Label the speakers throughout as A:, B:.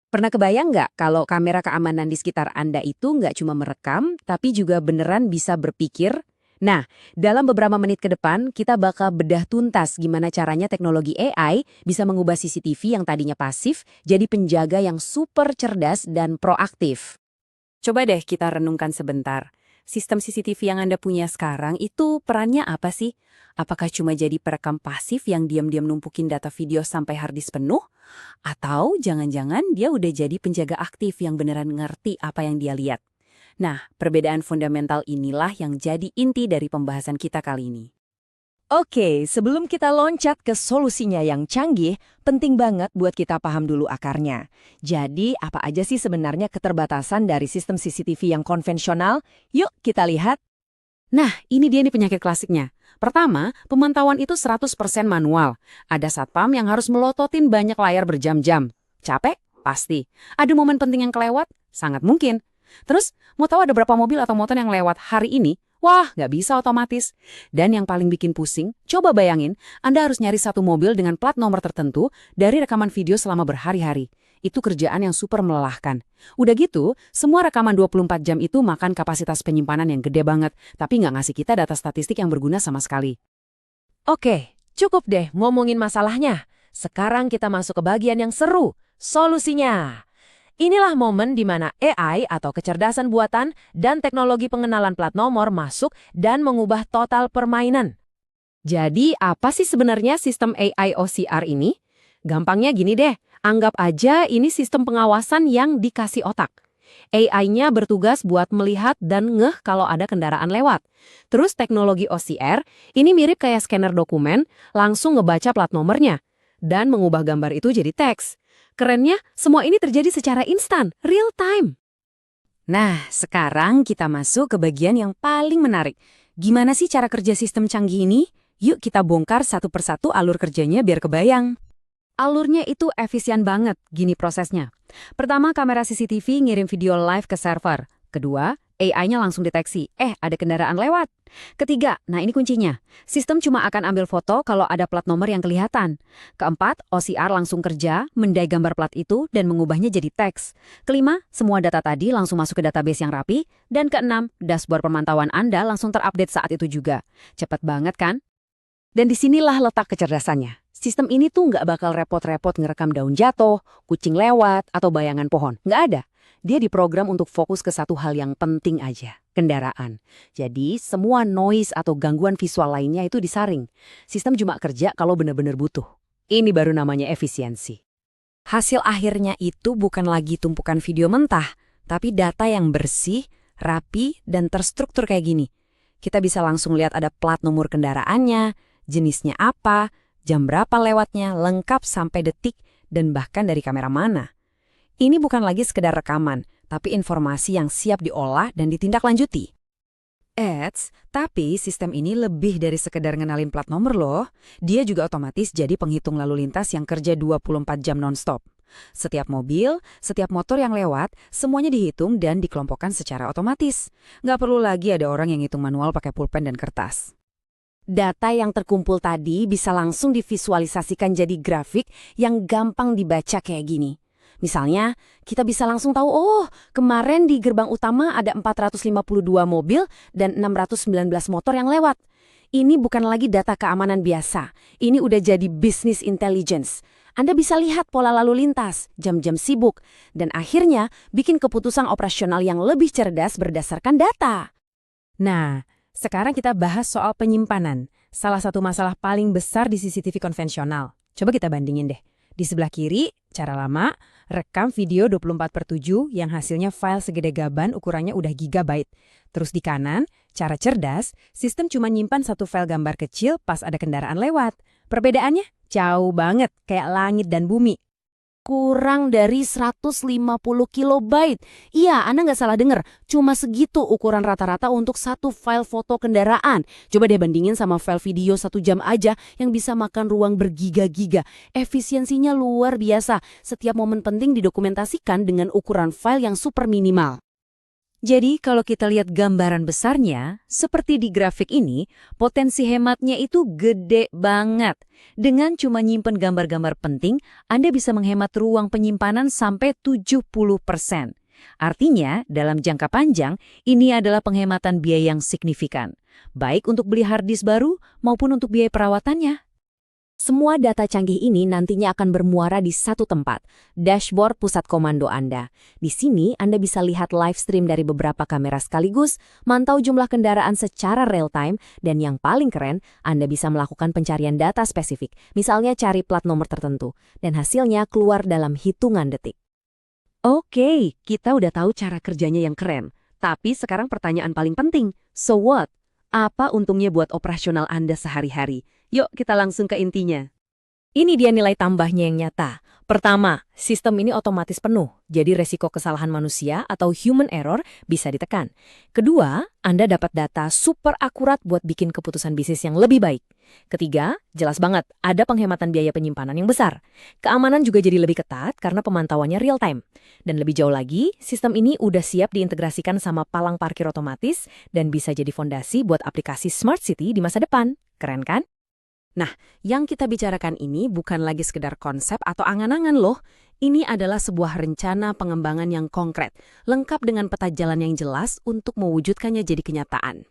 A: Pernah kebayang nggak kalau kamera keamanan di sekitar Anda itu nggak cuma merekam, tapi juga beneran bisa berpikir? Nah, dalam beberapa menit ke depan, kita bakal bedah tuntas gimana caranya teknologi AI bisa mengubah CCTV yang tadinya pasif jadi penjaga yang super cerdas dan proaktif. Coba deh kita renungkan sebentar. Sistem CCTV yang Anda punya sekarang itu perannya apa sih? Apakah cuma jadi perekam pasif yang diam-diam numpukin data video sampai harddisk penuh? Atau jangan-jangan dia udah jadi penjaga aktif yang beneran ngerti apa yang dia lihat? Nah, perbedaan fundamental inilah yang jadi inti dari pembahasan kita kali ini.
B: Oke, sebelum kita loncat ke solusinya yang canggih, penting banget buat kita paham dulu akarnya. Jadi, apa aja sih sebenarnya keterbatasan dari sistem CCTV yang konvensional? Yuk kita lihat.
A: Nah, ini dia nih penyakit klasiknya. Pertama, pemantauan itu 100% manual. Ada satpam yang harus melototin banyak layar berjam-jam. Capek? Pasti. Ada momen penting yang kelewat? Sangat mungkin. Terus, mau tahu ada berapa mobil atau motor yang lewat hari ini? Wah, nggak bisa otomatis. Dan yang paling bikin pusing, coba bayangin, Anda harus nyari satu mobil dengan plat nomor tertentu dari rekaman video selama berhari-hari. Itu kerjaan yang super melelahkan. Udah gitu, semua rekaman 24 jam itu makan kapasitas penyimpanan yang gede banget, tapi nggak ngasih kita data statistik yang berguna sama sekali.
B: Oke, cukup deh ngomongin masalahnya. Sekarang kita masuk ke bagian yang seru, solusinya. Inilah momen di mana AI atau kecerdasan buatan dan teknologi pengenalan plat nomor masuk dan mengubah total permainan.
A: Jadi, apa sih sebenarnya sistem AI OCR ini? Gampangnya gini deh, anggap aja ini sistem pengawasan yang dikasih otak. AI-nya bertugas buat melihat dan ngeh kalau ada kendaraan lewat. Terus teknologi OCR, ini mirip kayak scanner dokumen, langsung ngebaca plat nomornya, dan mengubah gambar itu jadi teks. Kerennya, semua ini terjadi secara instan, real time. Nah, sekarang kita masuk ke bagian yang paling menarik. Gimana sih cara kerja sistem canggih ini? Yuk kita bongkar satu persatu alur kerjanya biar kebayang. Alurnya itu efisien banget, gini prosesnya. Pertama, kamera CCTV ngirim video live ke server. Kedua, AI-nya langsung deteksi, ada kendaraan lewat. Ketiga, nah ini kuncinya, sistem cuma akan ambil foto kalau ada plat nomor yang kelihatan. Keempat, OCR langsung kerja, mendai gambar plat itu dan mengubahnya jadi teks. Kelima, semua data tadi langsung masuk ke database yang rapi. Dan keenam, dashboard pemantauan Anda langsung terupdate saat itu juga. Cepet banget kan? Dan disinilah letak kecerdasannya. Sistem ini tuh nggak bakal repot-repot ngerekam daun jatuh, kucing lewat, atau bayangan pohon. Nggak ada. Dia diprogram untuk fokus ke satu hal yang penting aja, kendaraan. Jadi, semua noise atau gangguan visual lainnya itu disaring. Sistem cuma kerja kalau benar-benar butuh. Ini baru namanya efisiensi. Hasil akhirnya itu bukan lagi tumpukan video mentah, tapi data yang bersih, rapi, dan terstruktur kayak gini. Kita bisa langsung lihat ada plat nomor kendaraannya, jenisnya apa, jam berapa lewatnya, lengkap sampai detik, dan bahkan dari kamera mana. Ini bukan lagi sekedar rekaman, tapi informasi yang siap diolah dan ditindaklanjuti. Tapi sistem ini lebih dari sekedar ngenalin plat nomor loh. Dia juga otomatis jadi penghitung lalu lintas yang kerja 24 jam non-stop. Setiap mobil, setiap motor yang lewat, semuanya dihitung dan dikelompokkan secara otomatis. Nggak perlu lagi ada orang yang hitung manual pakai pulpen dan kertas. Data yang terkumpul tadi bisa langsung divisualisasikan jadi grafik yang gampang dibaca kayak gini. Misalnya, kita bisa langsung tahu, kemarin di gerbang utama ada 452 mobil dan 619 motor yang lewat. Ini bukan lagi data keamanan biasa. Ini udah jadi business intelligence. Anda bisa lihat pola lalu lintas, jam-jam sibuk, dan akhirnya bikin keputusan operasional yang lebih cerdas berdasarkan data.
B: Nah, sekarang kita bahas soal penyimpanan. Salah satu masalah paling besar di CCTV konvensional. Coba kita bandingin deh. Di sebelah kiri, cara lama, rekam video 24/7 yang hasilnya file segede gaban ukurannya udah gigabyte. Terus di kanan, cara cerdas, sistem cuma nyimpan satu file gambar kecil pas ada kendaraan lewat. Perbedaannya jauh banget, kayak langit dan bumi.
A: Kurang dari 150 kilobyte. Iya, Anda nggak salah dengar. Cuma segitu ukuran rata-rata untuk satu file foto kendaraan. Coba deh bandingin sama file video 1 jam aja yang bisa makan ruang bergiga-giga. Efisiensinya luar biasa. Setiap momen penting didokumentasikan dengan ukuran file yang super minimal.
C: Jadi kalau kita lihat gambaran besarnya, seperti di grafik ini, potensi hematnya itu gede banget. Dengan cuma nyimpen gambar-gambar penting, Anda bisa menghemat ruang penyimpanan sampai 70%. Artinya, dalam jangka panjang, ini adalah penghematan biaya yang signifikan. Baik untuk beli hard disk baru maupun untuk biaya perawatannya.
A: Semua data canggih ini nantinya akan bermuara di satu tempat, dashboard pusat komando Anda. Di sini Anda bisa lihat live stream dari beberapa kamera sekaligus, mantau jumlah kendaraan secara real-time, dan yang paling keren, Anda bisa melakukan pencarian data spesifik, misalnya cari plat nomor tertentu, dan hasilnya keluar dalam hitungan detik. Oke, kita udah tahu cara kerjanya yang keren. Tapi sekarang pertanyaan paling penting, so what? Apa untungnya buat operasional Anda sehari-hari? Yuk kita langsung ke intinya. Ini dia nilai tambahnya yang nyata. Pertama, sistem ini otomatis penuh, jadi resiko kesalahan manusia atau human error bisa ditekan. Kedua, Anda dapat data super akurat buat bikin keputusan bisnis yang lebih baik. Ketiga, jelas banget, ada penghematan biaya penyimpanan yang besar. Keamanan juga jadi lebih ketat karena pemantauannya real time. Dan lebih jauh lagi, sistem ini udah siap diintegrasikan sama palang parkir otomatis dan bisa jadi fondasi buat aplikasi Smart City di masa depan. Keren kan? Nah, yang kita bicarakan ini bukan lagi sekedar konsep atau angan-angan loh. Ini adalah sebuah rencana pengembangan yang konkret, lengkap dengan peta jalan yang jelas untuk mewujudkannya jadi kenyataan.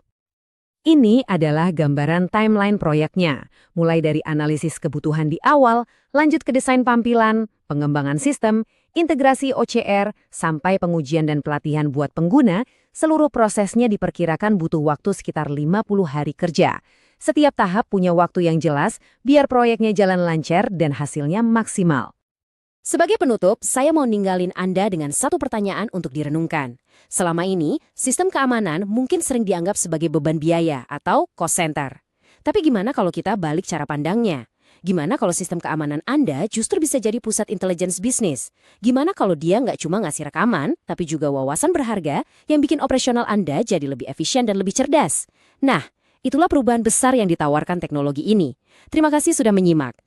A: Ini adalah gambaran timeline proyeknya, mulai dari analisis kebutuhan di awal, lanjut ke desain tampilan, pengembangan sistem, integrasi OCR, sampai pengujian dan pelatihan buat pengguna. Seluruh prosesnya diperkirakan butuh waktu sekitar 50 hari kerja. Setiap tahap punya waktu yang jelas biar proyeknya jalan lancar dan hasilnya maksimal. Sebagai penutup, saya mau ninggalin Anda dengan satu pertanyaan untuk direnungkan. Selama ini, sistem keamanan mungkin sering dianggap sebagai beban biaya atau cost center. Tapi gimana kalau kita balik cara pandangnya? Gimana kalau sistem keamanan Anda justru bisa jadi pusat intelligence bisnis? Gimana kalau dia nggak cuma ngasih rekaman, tapi juga wawasan berharga yang bikin operasional Anda jadi lebih efisien dan lebih cerdas? Nah, itulah perubahan besar yang ditawarkan teknologi ini. Terima kasih sudah menyimak.